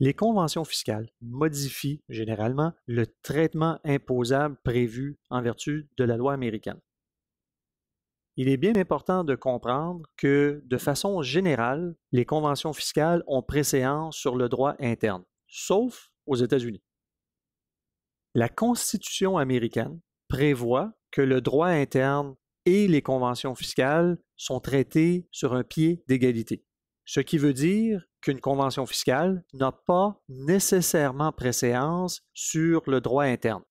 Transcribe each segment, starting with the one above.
Les conventions fiscales modifient généralement le traitement imposable prévu en vertu de la loi américaine. Il est bien important de comprendre que, de façon générale, les conventions fiscales ont préséance sur le droit interne, sauf aux États-Unis. La Constitution américaine prévoit que le droit interne et les conventions fiscales sont traités sur un pied d'égalité, ce qui veut dire qu'une convention fiscale n'a pas nécessairement préséance sur le droit interne.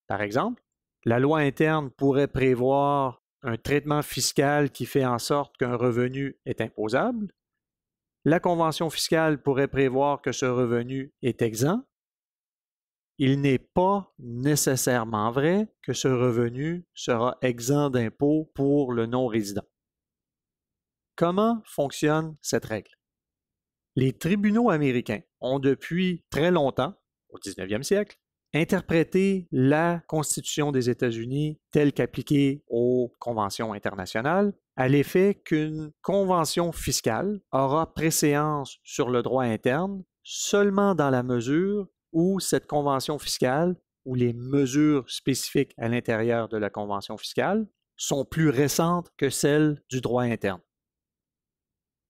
Par exemple, la loi interne pourrait prévoir un traitement fiscal qui fait en sorte qu'un revenu est imposable. La convention fiscale pourrait prévoir que ce revenu est exempt. Il n'est pas nécessairement vrai que ce revenu sera exempt d'impôt pour le non-résident. Comment fonctionne cette règle? Les tribunaux américains ont depuis très longtemps, au 19e siècle, interprété la Constitution des États-Unis telle qu'appliquée aux conventions internationales à l'effet qu'une convention fiscale aura préséance sur le droit interne seulement dans la mesure où cette convention fiscale ou les mesures spécifiques à l'intérieur de la convention fiscale sont plus récentes que celles du droit interne.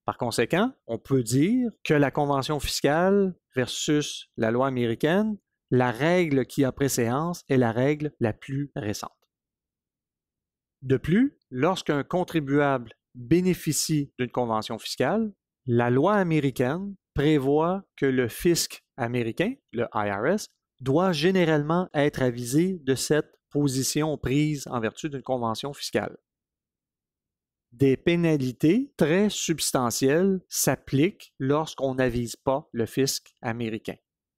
Par conséquent, on peut dire que la convention fiscale versus la loi américaine, la règle qui a préséance est la règle la plus récente. De plus, lorsqu'un contribuable bénéficie d'une convention fiscale, la loi américaine prévoit que le fisc américain, le IRS, doit généralement être avisé de cette position prise en vertu d'une convention fiscale. Des pénalités très substantielles s'appliquent lorsqu'on n'avise pas le fisc américain.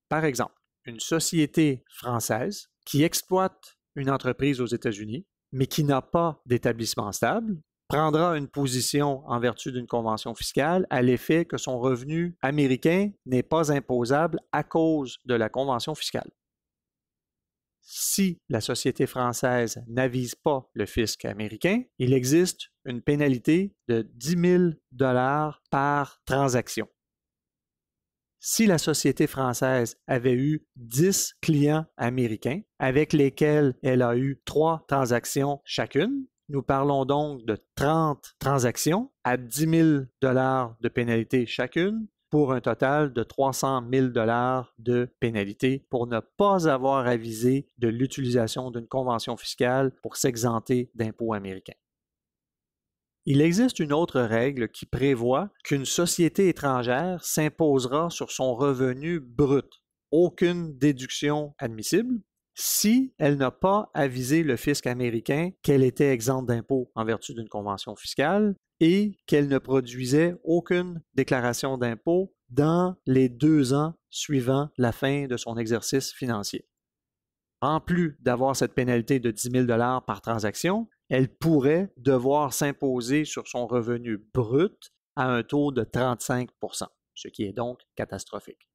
Par exemple, une société française qui exploite une entreprise aux États-Unis, mais qui n'a pas d'établissement stable, prendra une position en vertu d'une convention fiscale à l'effet que son revenu américain n'est pas imposable à cause de la convention fiscale. Si la société française n'avise pas le fisc américain, il existe une pénalité de 10 000 $ par transaction. Si la société française avait eu 10 clients américains avec lesquels elle a eu 3 transactions chacune, nous parlons donc de 30 transactions à 10 000 $ de pénalité chacune, pour un total de 300 000 $ de pénalité pour ne pas avoir avisé de l'utilisation d'une convention fiscale pour s'exenter d'impôts américains. Il existe une autre règle qui prévoit qu'une société étrangère s'imposera sur son revenu brut, aucune déduction admissible, si elle n'a pas avisé le fisc américain qu'elle était exempte d'impôts en vertu d'une convention fiscale et qu'elle ne produisait aucune déclaration d'impôt dans les 2 ans suivant la fin de son exercice financier. En plus d'avoir cette pénalité de 10 000 $ par transaction, elle pourrait devoir s'imposer sur son revenu brut à un taux de 35 %, ce qui est donc catastrophique.